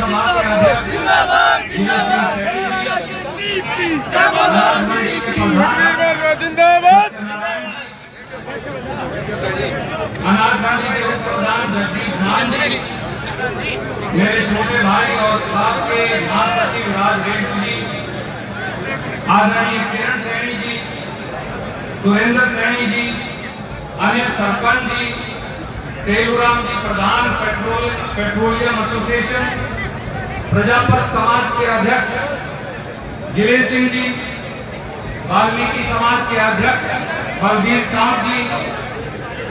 सभा के अध्यक्ष अनाथ गांधी के उप प्रधान जगदीप धान जी, मेरे छोटे भाई और आपके महासचिव राज रेड्डी जी, आदरणीय किरण सैनी जी, सुरेंद्र सैनी जी, अनिल सरपंच जी, तेलुराम जी प्रधान पेट्रोलियम एसोसिएशन, प्रजापत समाज के अध्यक्ष जिले सिंह जी, वाल्मीकि समाज के अध्यक्ष बलबीर कांत जी,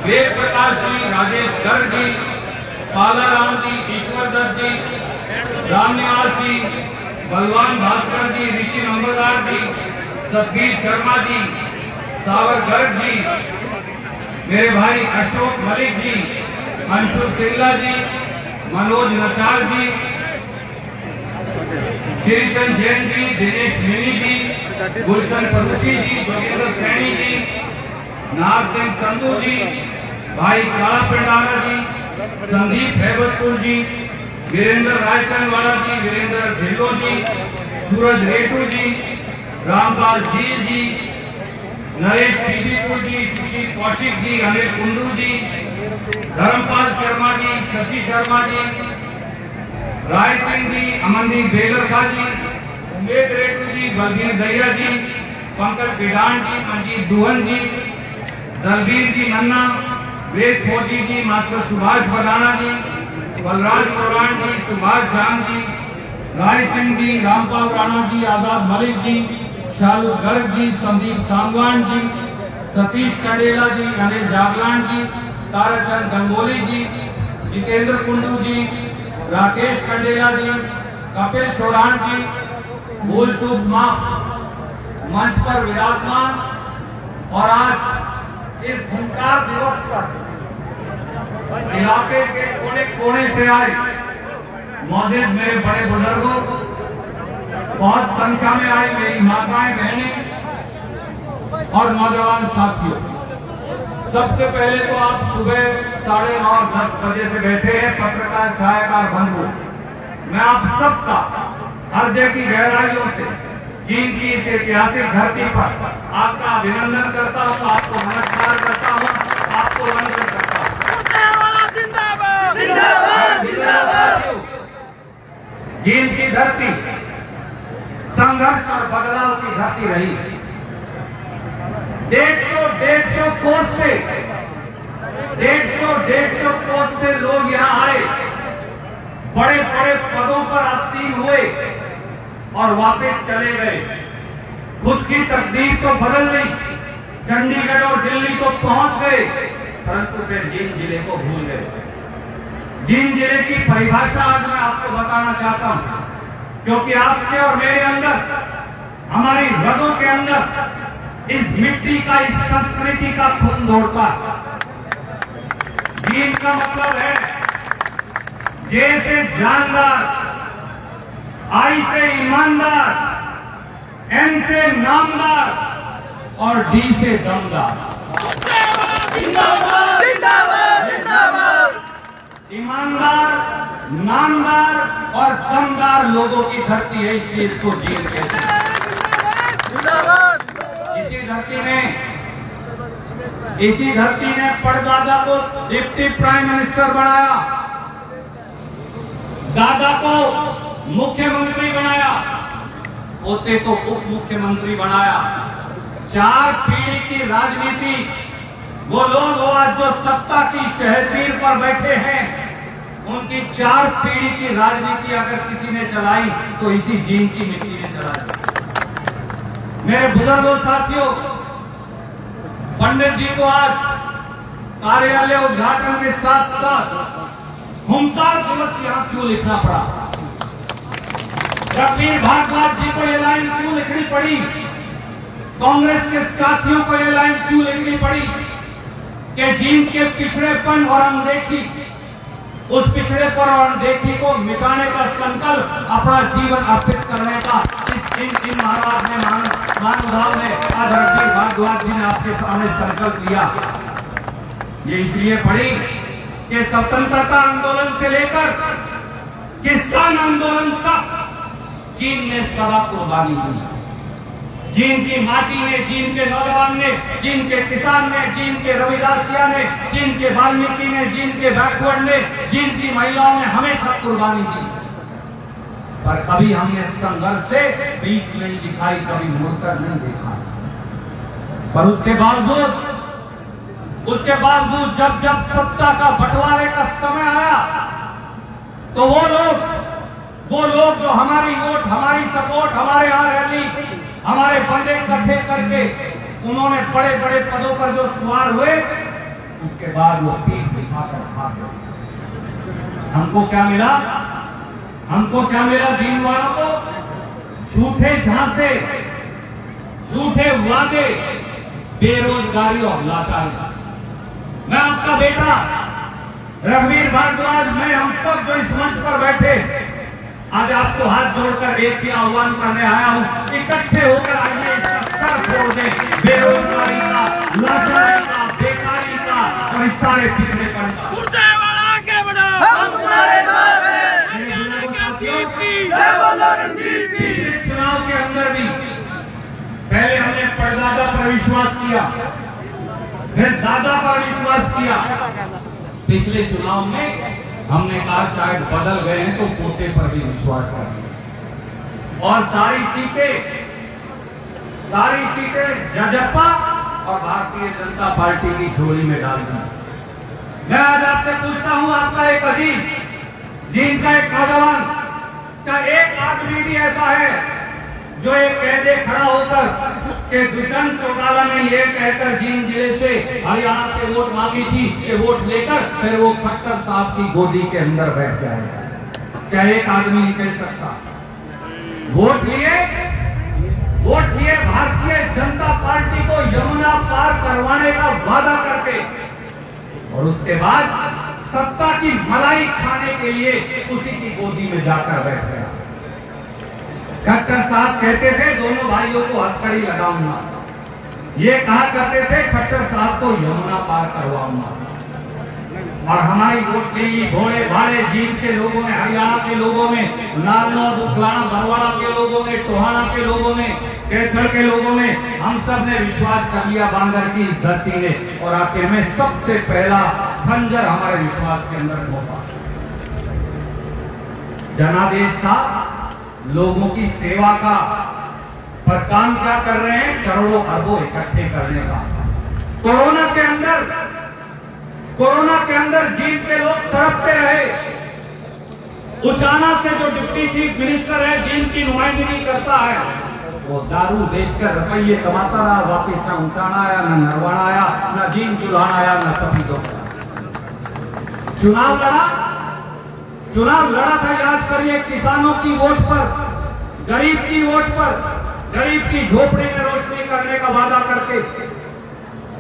वेद प्रकाश जी, राजेश गर्ग जी, पालाराम जी, ईश्वर दत्त जी, रामनिवास जी, बलवान भास्कर जी, ऋषि नंबरदार जी, सतबीर शर्मा जी, सावर गर्ग जी, मेरे भाई अशोक मलिक जी, अंशुल सिंगला जी, मनोज नचाल जी, श्रीचंद जैन जी, दिनेश मिनी जी, गुलशन फरूकी जी, जोगेंद्र सैनी जी, नार सिंह संधू जी, भाई काला पिंडारा जी, संदीप हैबतपुर जी, वीरेंद्र रायचंदवाला जी, वीरेंद्र ढिल्लो जी, सूरज रेटू जी, रामपाल झील जी, नरेश पीजीपुर जी, सुशील कौशिक जी, अनिल कुंडू जी, धर्मपाल शर्मा जी, शशि शर्मा जी, राय सिंह जी, अमनदीप बेगरखा जी, उमेद रेटू जी, बलबीर दैया जी, पंकज बिडान जी, मंजीत दुहन जी, दलबीर जी नन्ना, वेद फौजी जी, मास्टर सुभाष बदाना जी, बलराज चौरान जी, सुभाष जान जी, राय सिंह जी, रामपाल राणा जी, आजाद मलिक जी, शालू गर्ग जी, संदीप सांगवान जी, सतीश कंडेला जी, अनिल जागलान जी, ताराचंद गंगोली जी, जितेंद्र कुंडू जी, राकेश कंडेला जी, कपिल चौरान जी, भूल चूक माफ मंच पर विराजमान और आज इस हुंकार दिवस पर इलाके के कोने कोने से आए मौजूद मेरे बड़े बुजुर्गों, बहुत संख्या में आई मेरी माताएं बहनें और नौजवान साथियों, सबसे पहले तो आप सुबह 9:30-10 बजे से बैठे हैं पत्रकार छायाकार बंधु, मैं आप सबका हृदय की गहराइयों से चीन की इस ऐतिहासिक धरती पर आपका अभिनंदन करता हूँ, आपको नमस्कार करता हूँ, आपको वंदन करता हूँ। चीन की धरती संघर्ष और बदलाव की धरती रही। 150 कोस से 150 कोस से लोग यहाँ आए, बड़े बड़े पदों पर आसीन हुए और वापस चले गए। खुद की तकदीर तो बदल ली, चंडीगढ़ और दिल्ली को पहुंच गए, परंतु फिर जींद जिले को भूल गए। जींद जिले की परिभाषा आज मैं आपको बताना चाहता हूं, क्योंकि आपके और मेरे अंदर, हमारी रगों के अंदर इस मिट्टी का, इस संस्कृति का खून दौड़ता। जींद का मतलब है जे से जानदार, आई से ईमानदार, एन से नामदार और डी से दमदार। ईमानदार, नामदार और दमदार लोगों की धरती है, इसलिए इसको जींद कहते हैं। इसी धरती ने परदादा को डिप्टी प्राइम मिनिस्टर बनाया, दादा को मुख्यमंत्री बनाया, पोते को उप मुख्यमंत्री बनाया। 4 पीढ़ी की राजनीति, वो लोग आज जो सत्ता की शहतीर पर बैठे हैं, उनकी 4 पीढ़ी की राजनीति अगर किसी ने चलाई तो इसी जींद की मिट्टी ने चलाई। मेरे बुजुर्गों साथियों, पंडित जी को आज कार्यालय उद्घाटन के साथ साथ हुंकार दिवस यहां क्यों लिखना पड़ा? रघुवीर भारद्वाज जी को यह लाइन क्यों लिखनी पड़ी? कांग्रेस के साथियों को यह लाइन क्यों लिखनी पड़ी कि जींद के पिछड़ेपन और अनदेखी, उस पिछड़ेपन और अनदेखी को मिटाने का संकल्प, अपना जीवन अर्पित करने का इस जींद महाराज ने, महानुभाव ने, आज रघुवीर भारद्वाज जी ने आपके सामने संकल्प लिया। ये इसलिए पड़ी कि स्वतंत्रता आंदोलन से लेकर किसान आंदोलन तक चीन ने सदा कुर्बानी दी। चीन की माटी ने, चीन के नौजवान ने, चीन के किसान ने, चीन के रविदासिया ने, चीन के वाल्मीकि ने, चीन के बैकवर्ड ने, चीन की महिलाओं ने हमेशा कुर्बानी दी। पर कभी हमने संघर्ष से बीच नहीं दिखाई, कभी मुड़कर नहीं देखा। पर उसके बावजूद जब जब सत्ता का बंटवारे का समय आया तो वो लोग जो हमारी वोट, हमारी सपोर्ट, हमारे यहाँ रैली, हमारे बंदे इकट्ठे करके उन्होंने बड़े बड़े पदों पर जो सवार हुए, उसके बाद वो पीठ दिखाकर भाग गए। हमको क्या मिला दीन वालों को? झूठे झांसे, झूठे वादे, बेरोजगारी और लाचारी। मैं आपका बेटा रघुवीर भारद्वाज, मैं हम सब जो इस मंच पर बैठे आज आपको हाथ जोड़कर एक ही आह्वान करने आया हूं, इकट्ठे होकर आइए इसका सर फोड़ दें, बेरोजगारी का, लाचारी का, बेकारी का और इस सारे पिछड़ेपन का। पिछले चुनाव के अंदर भी पहले हमने परदादा पर विश्वास किया, फिर दादा पर विश्वास किया। पिछले चुनाव में हमने कहा शायद बदल गए हैं तो पोते पर भी विश्वास करेंगे और सारी सीटें जजपा और भारतीय जनता पार्टी की झोली में डाल दी। मैं आज आपसे पूछता हूं, आपका एक अजीज, जिनका एक नौजवान का एक आदमी भी ऐसा है जो एक कह दे खड़ा होकर कि दुष्यंत चौटाला ने यह कहकर जींद जिले से हरियाणा से वोट मांगी थी कि वोट लेकर फिर वो खट्टर साहब की गोदी के अंदर बैठ जाएगा। क्या एक आदमी नहीं कह सकता? वोट लिए भारतीय जनता पार्टी को यमुना पार करवाने का वादा करके और उसके बाद सत्ता की मलाई खाने के लिए उसी की गोदी में जाकर बैठ गया। खट्टर साहब कहते थे दोनों भाइयों को हथकड़ी लगाऊंगा, ये कहा करते थे खट्टर साहब को यमुना पार करवाऊंगा। और हमारी वोट के लिए भोले भाले जींद के लोगों ने, हरियाणा के लोगों ने, नारनौल, बुखलाना, बरवाड़ा के लोगों ने, टोहाना के लोगों ने, कैथल के लोगों ने, हम सब ने विश्वास कर लिया बांगर की इस धरती ने, और आखिर में सबसे पहला खंजर हमारे विश्वास के अंदर होगा। जनादेश था लोगों की सेवा का, पर काम क्या कर रहे हैं? करोड़ों अरबों इकट्ठे करने का। कोरोना के अंदर जींद के लोग तड़पते रहे। उचाना से जो डिप्टी चीफ मिनिस्टर है, जींद की नुमाइंदगी करता है, वो दारू बेचकर रुपये कमाता रहा, वापिस ना उचाना आया, ना नरवाना आया, ना जींद चुल्हान आया, ना सफीदों। चुनाव लड़ा था, याद करिए, किसानों की वोट पर, गरीब की वोट पर, गरीब की झोपड़ी में रोशनी करने का वादा करके।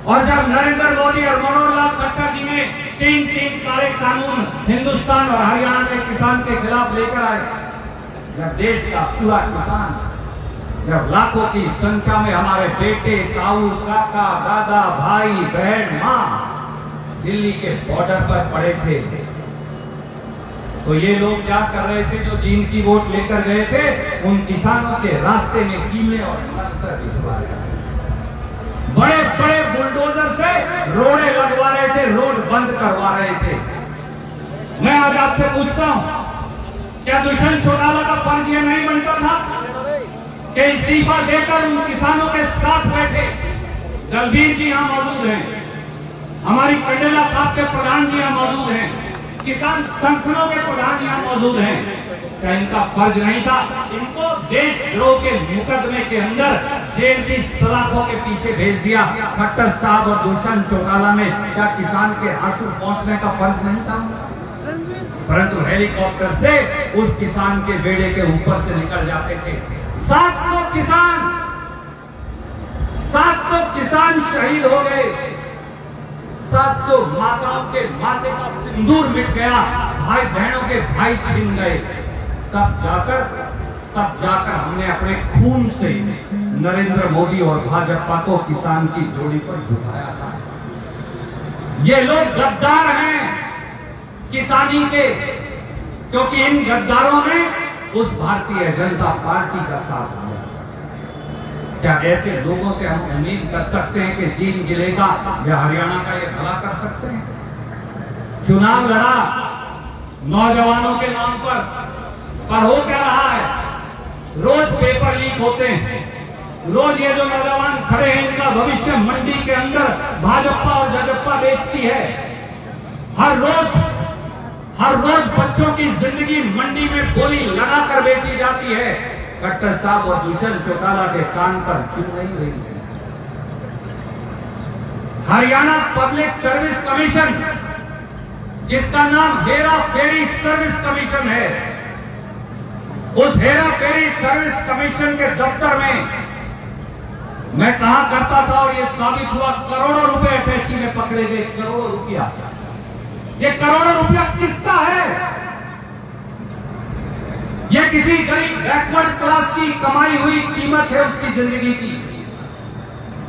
और जब नरेंद्र मोदी और मनोहर लाल खट्टर जी ने तीन काले कानून हिंदुस्तान और हरियाणा के किसान के खिलाफ लेकर आए, जब देश का पूरा किसान, जब लाखों की संख्या में हमारे बेटे, ताऊ, काका, दादा, भाई, बहन, मां दिल्ली के बॉर्डर पर पड़े थे, तो ये लोग क्या कर रहे थे? जो जींद की वोट लेकर गए थे, उन किसानों के रास्ते में कीले और लश्कर भिजवा रहे थे, बड़े बड़े बुलडोजर से रोड़े लगवा रहे थे, रोड बंद करवा रहे थे। मैं आज आपसे पूछता हूं, क्या दुष्यंत चौटाला का फर्ज ये नहीं बनता था कि इस्तीफा देकर उन किसानों के साथ बैठे? दलबीर जी यहां मौजूद हैं, हमारी कंडेला खाप के प्रधान जी यहां मौजूद हैं, किसान संगठनों के प्रधान यहां मौजूद हैं। क्या इनका फर्ज नहीं था? इनको देशद्रोह के मुकदमे के अंदर जेल की सलाखों के पीछे भेज दिया। खट्टर साहब और दुष्यंत चौटाला में क्या किसान के आंसू पहुंचने का फर्ज नहीं था? परंतु हेलीकॉप्टर से उस किसान के बेड़े के ऊपर से निकल जाते थे। 700 किसान शहीद हो गए, 700 माताओं के माथे का सिंदूर मिट गया, भाई बहनों के भाई छिन गए। तब जाकर हमने अपने खून से नरेंद्र मोदी और भाजपा को किसान की जोड़ी पर झुकाया था। ये लोग गद्दार हैं किसानी के, क्योंकि इन गद्दारों ने उस भारतीय जनता पार्टी का साथ दिया। क्या ऐसे लोगों से हम उम्मीद कर सकते हैं कि जींद जिले का या हरियाणा का ये भला कर सकते हैं? चुनाव लड़ा नौजवानों के नाम पर हो क्या रहा है? रोज पेपर लीक होते हैं, रोज ये जो नौजवान खड़े हैं इनका भविष्य मंडी के अंदर भाजपा और जजपा बेचती है। हर रोज बच्चों की जिंदगी मंडी में गोली लगाकर बेची जाती है। खट्टर साहब और दुष्यंत चौटाला के कान पर चुभ नहीं रही है। हरियाणा पब्लिक सर्विस कमीशन, जिसका नाम हेरा फेरी सर्विस कमीशन है, उस हेरा फेरी सर्विस कमीशन के दफ्तर में मैं कहा करता था और यह साबित हुआ, करोड़ों रुपए अटैची में पकड़े गए। करोड़ों रुपया, ये करोड़ों रुपया किसका है? ये किसी गरीब बैकवर्ड क्लास की कमाई हुई कीमत है उसकी जिंदगी की।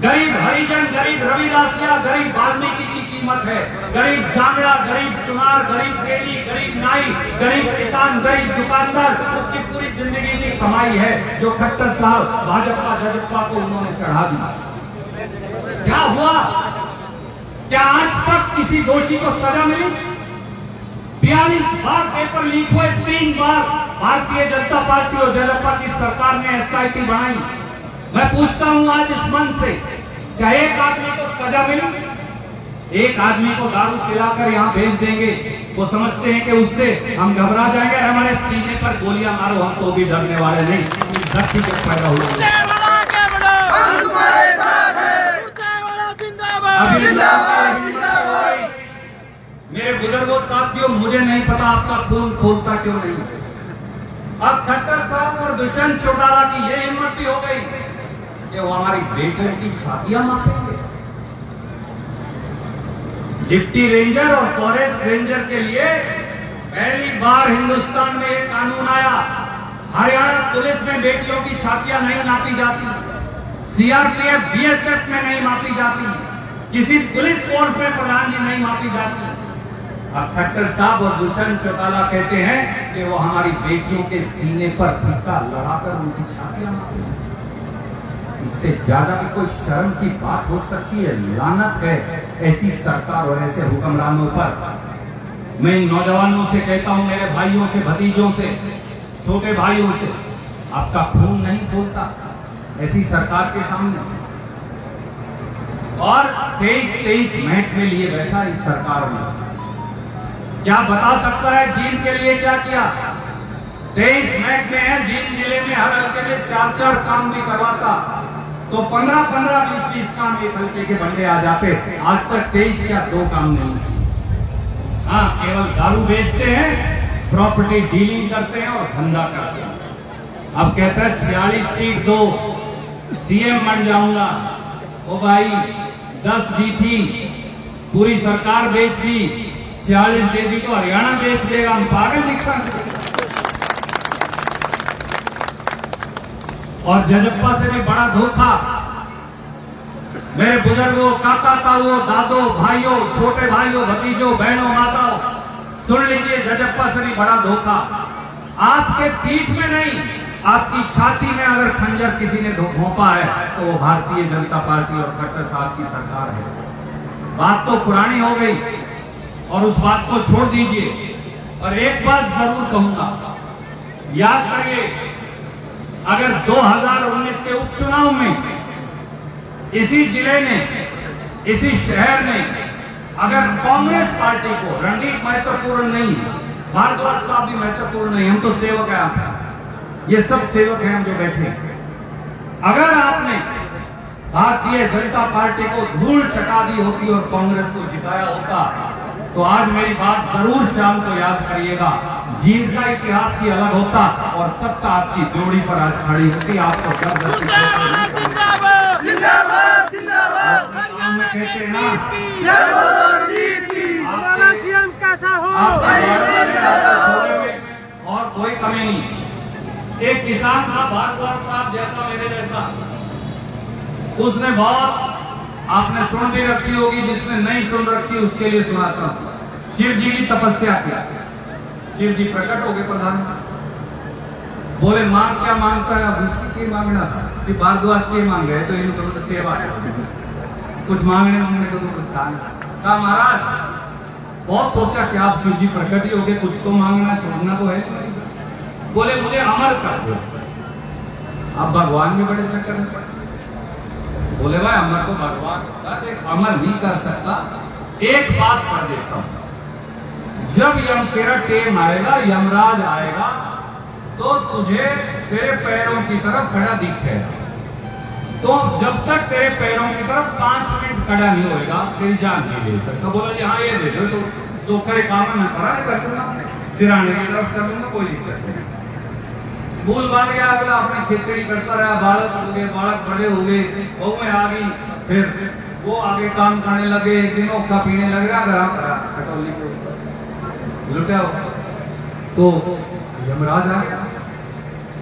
गरीब हरिजन, गरीब रविदासिया, गरीब वाल्मीकि की कीमत है। गरीब जांगड़ा, गरीब सुनार, गरीब रेली, गरीब नाई, गरीब किसान, गरीब दुकानदार, उसकी पूरी जिंदगी की कमाई है जो खट्टर साहब भाजपा जजपा को उन्होंने चढ़ा दी। क्या हुआ? क्या आज तक किसी दोषी को सजा मिली? 42 बार पेपर लीक हुए, 3 बार भारतीय जनता पार्टी और जजपा की सरकार ने एसआईटी बनाई। मैं पूछता हूं आज इस मन से, क्या एक आदमी को सजा मिली? एक आदमी को दारू पिलाकर यहां भेज देंगे, वो समझते हैं कि उससे हम घबरा जाएंगे। हमारे सीने पर गोलियां मारो, हम तो भी डरने वाले नहीं। धरती के पैदा हुए मेरे बुजुर्गों साथियों, मुझे नहीं पता आपका खून खोलता क्यों नहीं। अब खट्टर साहब और दुष्यंत चौटाला की ये हिम्मत भी हो गई कि वो हमारी बेटियों की छातियां मापेंगे। डिप्टी रेंजर और फॉरेस्ट रेंजर के लिए पहली बार हिंदुस्तान में एक कानून आया। हरियाणा पुलिस में बेटियों की छातियां नहीं नापी जाती, सीआरपीएफ बीएसएफ में नहीं मापी जाती, किसी पुलिस फोर्स में प्रधान जी नहीं मापी जाती। अब खट्टर साहब और दुष्यंत चौटाला कहते हैं कि वो हमारी बेटियों के सीने पर फीता लगाकर उनकी छातियां मापेंगे। इससे ज्यादा भी कोई शर्म की बात हो सकती है? लानत है ऐसी सरकार और ऐसे हुक्मरानों पर। मैं इन नौजवानों से कहता हूं, मेरे भाइयों से, भतीजों से, छोटे भाइयों से, आपका खून नहीं खोलता ऐसी सरकार के सामने। और 23 मिनट में लिए बैठा इस सरकार में। क्या बता सकता है जींद के लिए क्या किया? 23 मिनट में है जींद जिले में हर हल्के में 4 काम भी करवाता तो 15 20 काम एक हल्के के बंदे आ जाते। आज तक 23 या 2 काम नहीं। हाँ, केवल दारू बेचते हैं, प्रॉपर्टी डीलिंग करते हैं और धंधा करते हैं। अब कहते हैं 46 सीट दो, सीएम बन जाऊंगा। ओ भाई, 10 दी थी, पूरी सरकार बेच दी, 46 दे दी तो हरियाणा बेच देगा। हम पागल दिखता है। और जजपा से भी बड़ा धोखा। मेरे बुजुर्गों, काका ताऊओं, दादो, भाइयों, छोटे भाइयों, भतीजों, बहनों, माताओं, सुन लीजिए, जजपा से भी बड़ा धोखा। आपके पीठ में नहीं, आपकी छाती में अगर खंजर किसी ने घोंपा है तो वो भारतीय जनता पार्टी और खट्टर साहब की सरकार है। बात तो पुरानी हो गई और उस बात को छोड़ दीजिए। और एक बात जरूर कहूंगा, याद करिए, अगर 2019 के उपचुनाव में इसी जिले ने, इसी शहर ने अगर कांग्रेस पार्टी को, रणदीप महत्वपूर्ण नहीं, भारद्वाज साहब भी महत्वपूर्ण नहीं, हम तो सेवक हैं, ये सब सेवक हैं हम जो बैठे। अगर आपने भारतीय जनता पार्टी को धूल चटा दी होती और कांग्रेस को जिताया होता तो आज मेरी बात जरूर शाम को याद करिएगा। जींद का इतिहास भी अलग होता और सत्ता आपकी जोड़ी पर आज खड़ी होती। आपको कहते हैं ना, और कोई कमी नहीं। एक किसान था, भारद्वाज साहब जैसा, मेरे जैसा, उसने बहुत, आपने सुन भी रखी होगी, जिसने नहीं सुन रखी उसके लिए सुनाता हूं। शिव जी की तपस्या से शिव जी प्रकट हो गए प्रधान। बोले मांग क्या मांगता है? विष्णु की मांगना कि भारद्वाज के मांग गए तो इनको तो सेवा है, कुछ मांगने मांगने को तो कुछ कहा महाराज बहुत सोचा कि आप शिव जी प्रकट ही हो गए, कुछ तो मांगना छोड़ना तो है। बोले मुझे अमर कर दो। आप भगवान भी बड़े चक्कर में पड़े। बोले भाई अमर तो भगवान अमर नहीं कर सकता, एक बात कर देता हूं, जब यम तेरा टेम आएगा, यमराज आएगा तो तुझे तेरे पैरों की तरफ खड़ा दिखेगा, तो जब तक तेरे पैरों की तरफ 5 मिनट खड़ा नहीं होएगा तेरी जान नहीं ले सकता। बोला जी हाँ ये दे दो तो सोखरे काम में पड़ा कर दूंगा, सिराने की तरफ कर दूंगा, कोई दिक्कत नहीं। भूल भाल गया, अगला अपनी खेतड़ी करता रहा, बालक हो गए, बालक बड़े हो गए, बहुएं आ गई, फिर वो आगे काम करने लगे, दिनों का पीने लग रहा, गरा करा खटोली को लुटा तो यमराज आ गया।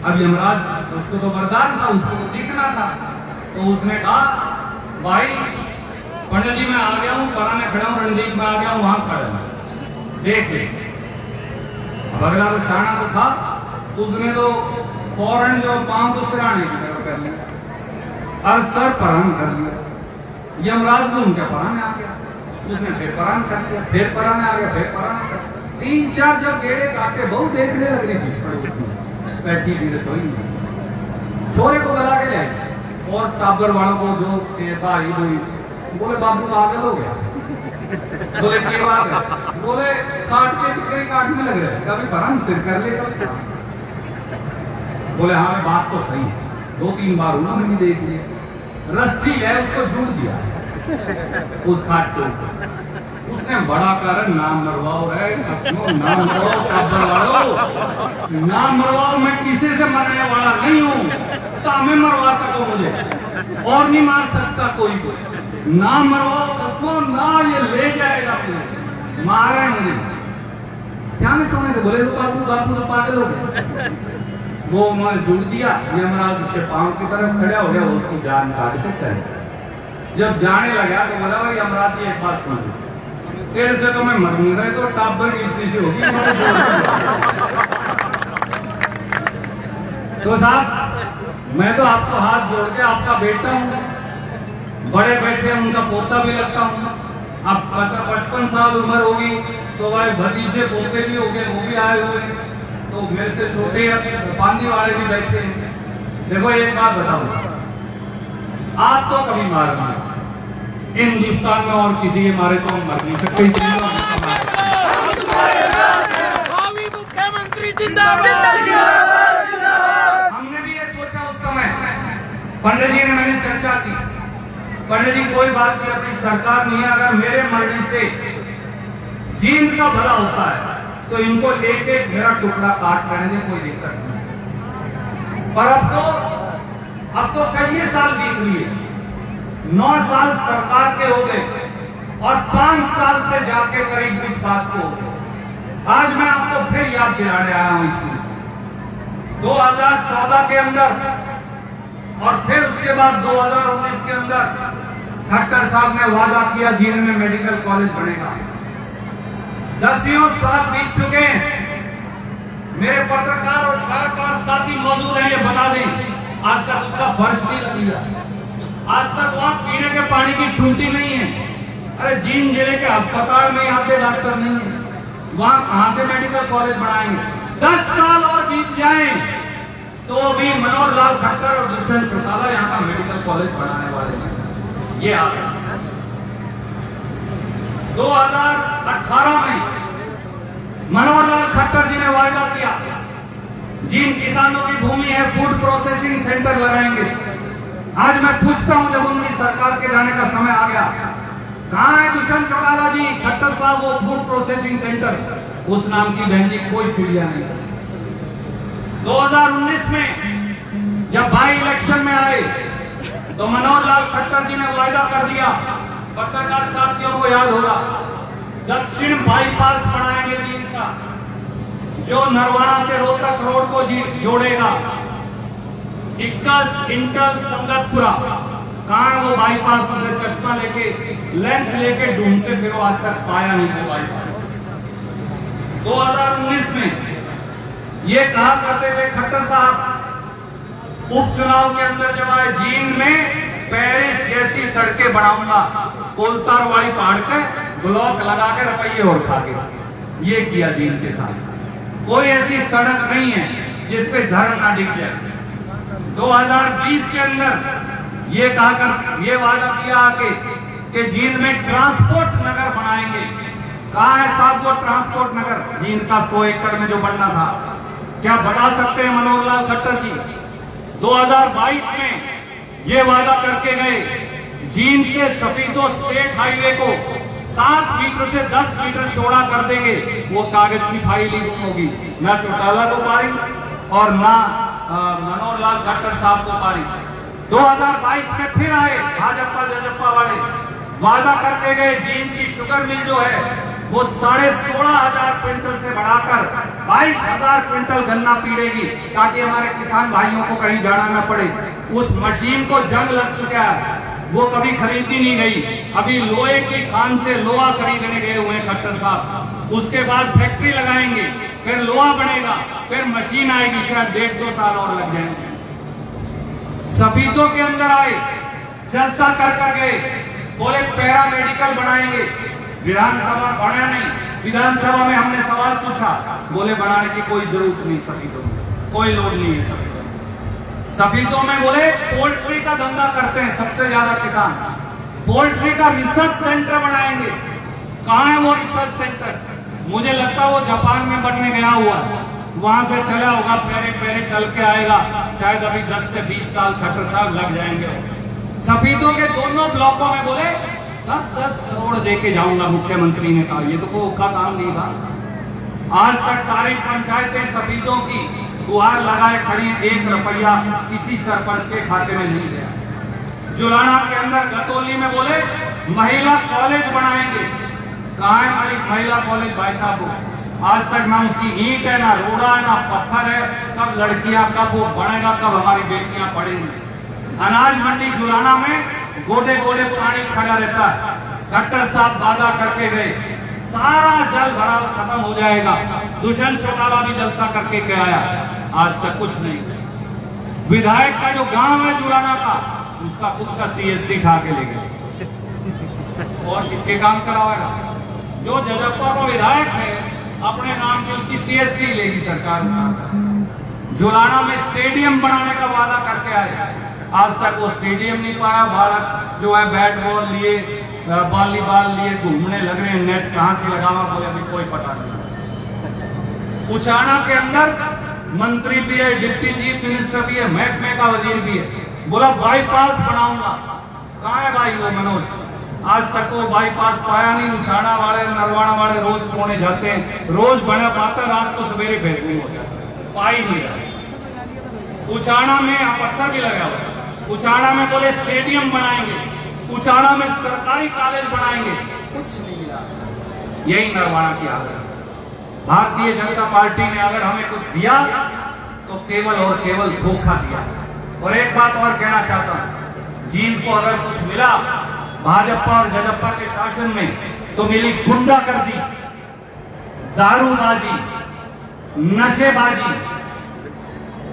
अब यमराज उसको तो वरदान था, उसको तो दिखना था, तो उसने कहा भाई पंडित जी मैं आ गया हूँ, पराने खड़ा हूँ, रणदीप में आ गया हूँ, वहां खड़ा हूँ, देख ले। अगला तो शाना तो था, उसने तो फौरन जो पांव तो सिराने की तरफ कर लिया और सर परान कर लिया। यमराज को उनके पराने आ गया, उसने फिर परान कर लिया, फिर पराने आ गया, फिर पराने कर 3-4 जब गेड़े काटे बहुत देखने लग रही थी, बैठी थी रसोई में, छोरे को बुला के ले और टाबर वालों को जो भाई हुई, बोले बाबू पागल हो गया। बोले क्या बात है? बोले काट के काटने लग रहे, कभी परम सिर कर लेगा। बोले हाँ बात तो सही है, 2-3 बार उन्होंने भी देख लिया, रस्सी है उसको जोड़ दिया उस खाट के ऊपर। उसने बड़ा कारण नाम मरवाओ रे, नाम मरवाओ टाबर वालों, नाम मरवाओ, मैं किसी से मरने वाला नहीं हूँ, तो हमें मरवा सको मुझे और नहीं मार सकता कोई को, नाम मरवाओ कसमो ना, ये ले जाएगा मुझे, मारे मुझे। क्या नहीं सुने थे? बोले बाबू बाबू तो पागल हो गए। वो मैं जुड़ दिया, यमराज उसके पांव की तरफ खड़ा हो गया, उसकी जान काट के चले। जब जाने लगा तो बोला भाई यमराज जी एक बात सुन, तेरे से तो मैं मरूंगा, तो टाबर इतनी सी होगी। तो साहब मैं तो आपको हाथ जोड़ के आपका बेटा हूँ, बड़े बेटे उनका पोता भी लगता हूँ, अब 55 साल उम्र होगी तो भाई भतीजे पोते भी हो गए, वो भी आए हुए, तो मेरे से छोटे पानी वाले भी बैठे हैं। देखो एक बात बताओ, आप तो कभी मार मारे हिंदुस्तान में और किसी के मारे तो हम मर नहीं सकते। मुख्यमंत्री जिंदाबाद। हमने भी ये सोचा उस समय, पंडित जी ने मैंने चर्चा की, पंडित जी कोई बात नहीं, अपनी सरकार नहीं है, अगर मेरे मरने से जींद का भला होता है तो इनको लेके मेरा टुकड़ा काट करने में कोई दिक्कत नहीं। पर अब तो कई साल बीत लिए, 9 साल सरकार के हो गए और 5 साल से जाके करीब इस बात को आज मैं आपको फिर याद दिलाने आया हूं। इसमें 2014 के अंदर और फिर उसके बाद 2019 के अंदर खट्टर साहब ने वादा किया जींद में मेडिकल कॉलेज बनेगा। 10 साल बीत चुके हैं। मेरे पत्रकार और छायाकार साथी मौजूद हैं, ये बता दें आज तक उसका फर्श नहीं लिया, आज तक वहां पीने के पानी की टूटी नहीं है। अरे जींद जिले के अस्पताल में यहाँ पे डॉक्टर नहीं है, वहां कहां से मेडिकल कॉलेज बनाएंगे? 10 साल और बीत जाए तो भी मनोहर लाल खट्टर और दुष्यंत चौटाला यहाँ का मेडिकल कॉलेज बनाने वाले हैं। ये आ 2018 में मनोहर लाल खट्टर जी ने वायदा किया, जिन किसानों की भूमि है फूड प्रोसेसिंग सेंटर लगाएंगे। आज मैं पूछता हूं, जब उनकी सरकार के जाने का समय आ गया, कहां है दुष्यंत चौटाला जी, खट्टर साहब, वो फूड प्रोसेसिंग सेंटर? उस नाम की बहन जी कोई चिड़िया नहीं। 2019 में जब भाई इलेक्शन में आए तो मनोहर लाल खट्टर जी ने वायदा कर दिया, पत्रकार साथियों को याद होगा, दक्षिण बाईपास बनाएंगे जींद का, जो नरवाना से रोहतक रोड को जोड़ेगा। 21 इंटल संगतपुरा, कहां वो बाईपास में चश्मा लेके लेंस लेके ढूंढते फिर आज तक पाया नहीं है बाईपास। 2019 में ये कहा करते थे खट्टर साहब, उपचुनाव के अंदर जब आए जींद में पेरिस जैसी सड़कें बनाऊंगा, कोलतार वाली पहाड़ के ब्लॉक लगा के रुपये और खा के। ये किया जींद के साथ। कोई ऐसी सड़क नहीं है जिसपे धर्म ना दिख जाए। 2020 के अंदर ये कहकर ये वादा किया कि जींद में ट्रांसपोर्ट नगर बनाएंगे। कहा है साहब वो ट्रांसपोर्ट नगर? जींद का 100 एकड़ में जो बनना था, क्या बना सकते हैं मनोहर लाल खट्टर जी? 2022 में ये वादा करके गए, जींद से सफीदो स्टेट हाईवे को 7 मीटर से 10 मीटर चौड़ा कर देंगे। वो कागज की फाइल ही गुम होगी, ना चौटाला को पारी और ना मनोहर लाल खट्टर साहब को पारी। 2022 में फिर आए भाजपा जजपा वाले, वादा करके गए जींद की शुगर मिल जो है वो 16,500 क्विंटल से बढ़ाकर 22,000 क्विंटल गन्ना पीड़ेगी, ताकि हमारे किसान भाइयों को कहीं जाना न पड़े। उस मशीन को जंग लग चुका है, वो कभी खरीदी नहीं गई। अभी लोहे की खान से लोहा खरीदने गए हुए खट्टर साहब। उसके बाद फैक्ट्री लगाएंगे, फिर लोहा बनेगा, फिर मशीन आएगी, शायद 1.5-2 साल और लग जाएंगे। सफीदों के अंदर आए, जलसा कर गए, बोले पैरा मेडिकल बनाएंगे। विधानसभा बना नहीं, विधानसभा में हमने सवाल पूछा, बोले बनाने की कोई जरूरत नहीं, सफीदों में कोई लोड नहीं है। सफीदों में बोले पोल्ट्री का धंधा करते हैं सबसे ज्यादा किसान, पोल्ट्री का रिसर्च सेंटर बनाएंगे। कहाँ है वो रिसर्च सेंटर? मुझे लगता है वो जापान में बनने गया हुआ, वहां से चला होगा, पैरे पैरे चल के आएगा। शायद अभी 10 से 20 साल खट्टर साहब लग जाएंगे। सफीदों के दोनों ब्लॉकों में बोले 10-10 करोड़ देके जाऊंगा, मुख्यमंत्री ने कहा। ये तो कोई औखा काम नहीं था। आज तक सारी पंचायतें सफीदों की गुहार लगाए खड़ी, 1 रुपया किसी सरपंच के खाते में नहीं गया। जुलाना के अंदर गतौली में बोले महिला कॉलेज बनाएंगे। कहाँ है महिला कॉलेज भाई साहब? आज तक ना उसकी ईंट है, ना रोड़ा है, ना पत्थर है। कब लड़कियां, कब वो बनेगा, कब हमारी बेटियां पढ़ेंगी? अनाज मंडी जुलाना में गोदे गोदे पानी खड़ा रहता है। खट्टर साहब वादा करके गए सारा जल भराव खत्म हो जाएगा। दुष्यंत चौटाला भी जलसा करके के आया, आज तक कुछ नहीं। विधायक का जो गांव है जुलाना का, उसका खुद का CSC खा के ले गए। और किसके काम कराएगा? जो जजप्पा को विधायक है अपने नाम की, उसकी CSC लेगी सरकार। जुलाना में स्टेडियम बनाने का वादा करके आए, आज तक वो स्टेडियम नहीं पाया। भारत जो है बैट बॉल लिए, वॉलीबॉल लिए घूमने लग रहे हैं, नेट कहां से लगावा बोले अभी कोई पता नहीं। उचाना के अंदर मंत्री भी है, डिप्टी चीफ मिनिस्टर भी है, महकमे का वजीर भी है, बोला बाईपास बनाऊंगा। कहाँ है भाई वो मनोज? आज तक वो बाईपास पाया नहीं। उचाना वाले नरवाना वाले रोज कोने जाते हैं, रोज बना पाता, रात को सवेरे भेजने हो जाता, पाई नहीं रहा। उचाना में पत्थर भी लगा हुआ। उचाना में बोले स्टेडियम बनाएंगे, उचाना में सरकारी कॉलेज बनाएंगे, कुछ नहीं मिला। यही नरवाना की हालत। भारतीय जनता पार्टी ने अगर हमें कुछ दिया तो केवल और केवल धोखा दिया। और एक बात और कहना चाहता हूं, जींद को अगर कुछ मिला भाजपा और जजप्पा के शासन में, तो मिली गुंडागर्दी, दारूबाजी, नशेबाजी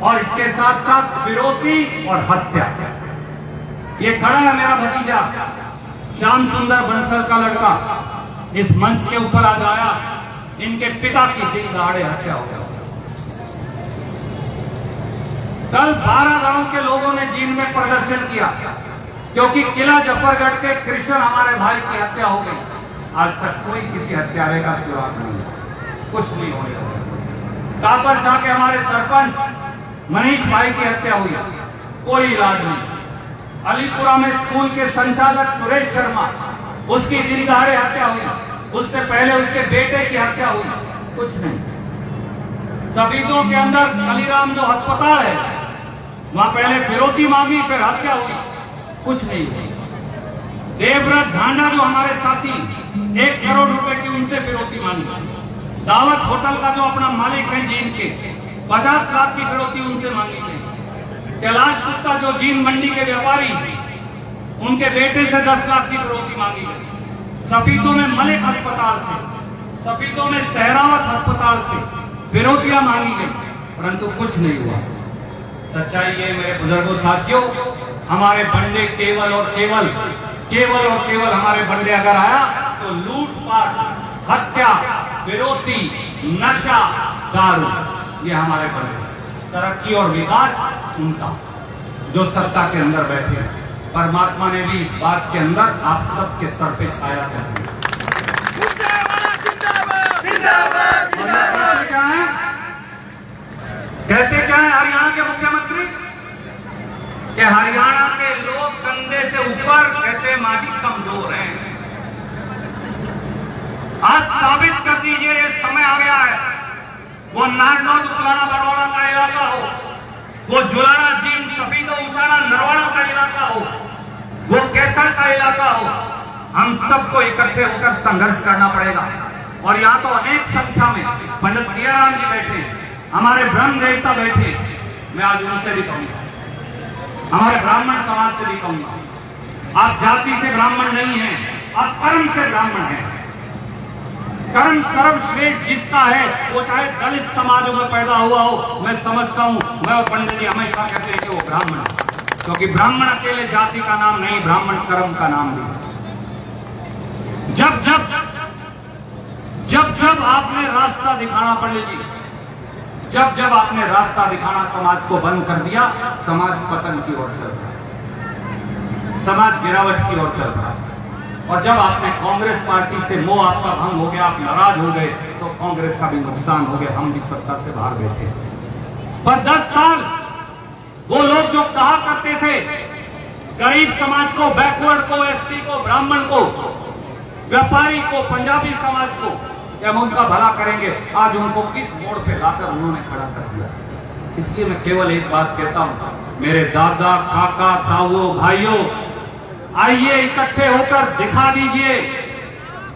और इसके साथ साथ फिरौती और हत्या। ये खड़ा है मेरा भतीजा श्याम सुंदर बंसल का लड़का, इस मंच के ऊपर आज आया। इनके पिता की दिन दहाड़े हत्या हो गया। कल 12 गांव के लोगों ने जींद में प्रदर्शन किया, क्योंकि किला जफरगढ़ के कृष्ण हमारे भाई की हत्या हो गई। आज तक कोई किसी हत्यारे का सुराग नहीं, कुछ नहीं हो रहा। कापर शाह के हमारे सरपंच मनीष भाई की हत्या हुई, कोई इलाज नहीं। अलीपुरा में स्कूल के संचालक सुरेश शर्मा, उसकी दिन दहाड़े हत्या हुई। उससे पहले उसके बेटे की हत्या हुई, कुछ नहीं। सफीदों के अंदर अलीराम जो अस्पताल है, वहां पहले फिरौती मांगी, फिर हत्या हुई, कुछ नहीं हुई। देवव्रत ढांडा जो हमारे साथी, 1 करोड़ रुपए की उनसे फिरौती मांगी। दावत होटल का जो अपना मालिक है जींद के, 50 लाख की फिरौती उनसे मांगी गई। कैलाश गुप्ता जो जींद मंडी के व्यापारी, उनके बेटे से 10 लाख की फिरौती मांगी गई। सफीदों में मलिक अस्पताल से सफीदों में सहरावत अस्पताल से फिरौतियां मांगी गई, परंतु कुछ नहीं हुआ। सच्चाई ये मेरे बुजुर्गों साथियों, हमारे बंडे केवल और केवल हमारे बंडे अगर आया तो लूटपाट, हत्या, फिरौती, नशा, दारू, ये हमारे बंडे। तरक्की और विकास उनका, जो सत्ता के अंदर बैठे। परमात्मा ने भी इस बात के अंदर आप सबके सर पे छाया कर दिया। क्या है, कहते क्या है हरियाणा के मुख्यमंत्री, कि हरियाणा के लोग कंधे से ऊपर, कहते माजी कमजोर हैं। आज साबित कर दीजिए, ये समय आ गया है। वो नारनौल उतलाना बरवाड़ा का इलाका हो, वो जुलाना जीन सफीदो उचाना नरवाड़ा का इलाका हो, वो कैथल का इलाका हो, हम सबको इकट्ठे होकर संघर्ष करना पड़ेगा। और यहाँ तो अनेक संख्या में पंडित सियाराम जी बैठे, हमारे ब्रह्म देवता बैठे, मैं आज उनसे भी कहूंगा, हमारे ब्राह्मण समाज से भी कहूंगा, आप जाति से ब्राह्मण नहीं हैं, आप कर्म से ब्राह्मण हैं। कर्म सर्वश्रेष्ठ जिसका है, वो चाहे दलित समाजों में पैदा हुआ हो, मैं समझता हूं, मैं और पंडित जी हमेशा कहते हैं कि वो ब्राह्मण है, क्योंकि ब्राह्मण अकेले जाति का नाम नहीं, ब्राह्मण कर्म का नाम भी। जब आपने रास्ता दिखाना, पंडित जी, जब आपने रास्ता दिखाना समाज को बंद कर दिया, समाज पतन की ओर चल रहा, समाज गिरावट की ओर चल रहा। और जब आपने कांग्रेस पार्टी से मोह आपका भंग हो गया, आप नाराज हो गए, तो कांग्रेस का भी नुकसान हो गया, हम भी सत्ता से बाहर गए थे। पर 10 साल वो लोग जो कहा करते थे गरीब समाज को, बैकवर्ड को, एससी को, ब्राह्मण को, व्यापारी को, पंजाबी समाज को, हम उनका भला करेंगे, आज उनको किस मोड़ पे लाकर उन्होंने खड़ा कर दिया। इसलिए मैं केवल एक बात कहता हूं, मेरे दादा, काका, ताऊ, भाइयों, आइए इकट्ठे होकर दिखा दीजिए।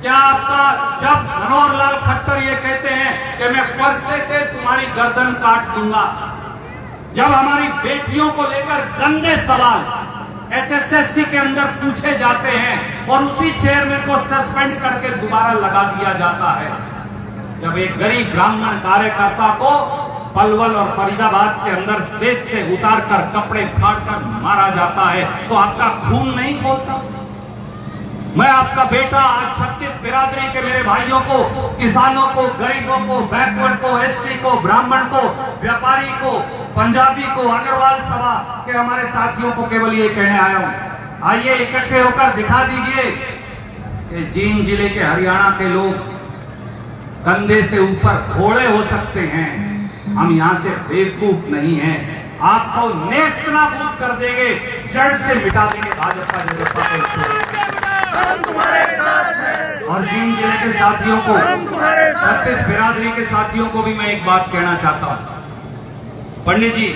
क्या आपका, जब मनोहर लाल खट्टर ये कहते हैं कि मैं फरसे से तुम्हारी गर्दन काट दूंगा, जब हमारी बेटियों को लेकर गंदे सवाल एचएसएससी के अंदर पूछे जाते हैं और उसी चेयरमैन को सस्पेंड करके दोबारा लगा दिया जाता है, जब एक गरीब ब्राह्मण कार्यकर्ता को पलवल और फरीदाबाद के अंदर स्टेज से उतारकर कपड़े फाड़कर मारा जाता है, तो आपका खून नहीं खोलता? मैं आपका बेटा आज 36 बिरादरी के मेरे भाइयों को, किसानों को, गरीबों को, बैकवर्ड को, एससी को, ब्राह्मण को, व्यापारी को, पंजाबी को, अग्रवाल सभा के हमारे साथियों को केवल ये कहने आया हूं, आइए इकट्ठे होकर दिखा दीजिए कि जींद जिले के हरियाणा के लोग कंधे से ऊपर घोड़े हो सकते हैं, हम यहाँ से बेवकूफ नहीं हैं। आपको नेस्तनाबूद कर देंगे, जड़ से मिटा देंगे भाजपा और जींद जिले के साथियों को, 36 बिरादरी के साथियों को भी मैं एक बात कहना चाहता हूं। पंडित जी,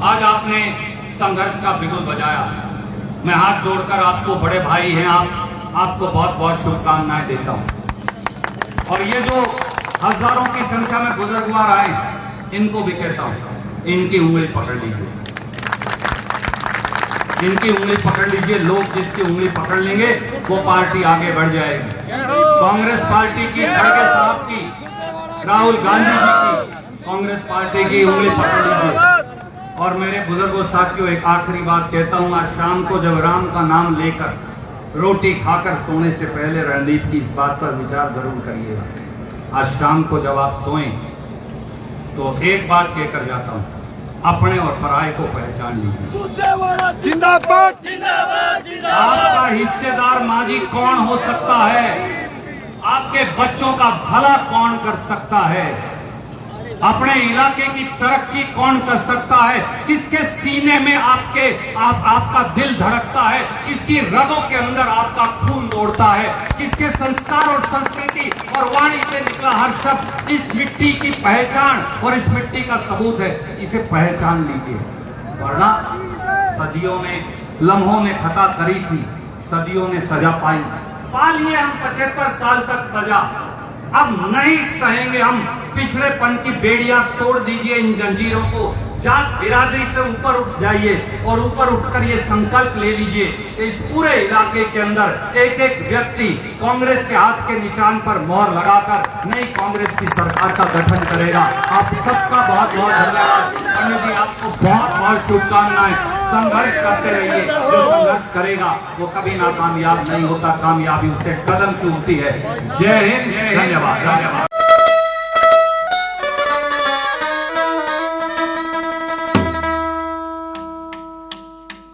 आज आपने संघर्ष का बिगुल बजाया, मैं हाथ जोड़कर आपको, बड़े भाई हैं आपको बहुत बहुत शुभकामनाएं देता हूं। और ये जो हजारों की संख्या में बुजुर्गवार आए, इनको भी कहता हूं, इनकी उंगली पकड़ लीजिए, इनकी उंगली पकड़ लीजिए। लोग जिसकी उंगली पकड़ लेंगे वो पार्टी आगे बढ़ जाएगी। कांग्रेस पार्टी की, खड़गे साहब की, राहुल गांधी जी की, कांग्रेस पार्टी की उंगली पकड़ लीजिए। और मेरे बुजुर्गों साथियों, एक आखिरी बात कहता हूं, आज शाम को जब राम का नाम लेकर रोटी खाकर सोने से पहले रणदीप की इस बात पर विचार जरूर करिएगा। आज शाम को जब आप सोएं तो एक बात कहकर जाता हूं, अपने और पराये को पहचान लीजिए। जिंदाबाद। आपका हिस्सेदार माजी कौन हो सकता है? आपके बच्चों का भला कौन कर सकता है? अपने इलाके की तरक्की कौन कर सकता है? किसके सीने में आपका दिल धड़कता है? किसकी रगों के अंदर आपका खून दौड़ता है? किसके संस्कार और संस्कृति और वाणी से निकला हर शब्द इस मिट्टी की पहचान और इस मिट्टी का सबूत है? इसे पहचान लीजिए, वरना सदियों ने, लम्हों ने खता करी थी, सदियों ने सजा पा लिए हम 75 साल तक सजा। अब नहीं सहेंगे हम पिछड़ेपन की बेड़ियां तोड़ दीजिए, इन जंजीरों को, जात बिरादरी से ऊपर उठ जाइए और ऊपर उठकर ये संकल्प ले लीजिए कि इस पूरे इलाके के अंदर एक एक व्यक्ति कांग्रेस के हाथ के निशान पर मोहर लगाकर नई कांग्रेस की सरकार का गठन करेगा। आप सबका बहुत बहुत धन्यवाद। पंडित जी, आपको बहुत बहुत शुभकामनाएं। संघर्ष करते रहिए, जो संघर्ष करेगा वो कभी नाकामयाब नहीं होता, कामयाबी उसके कदम चूमती है। जय हिंद, धन्यवाद।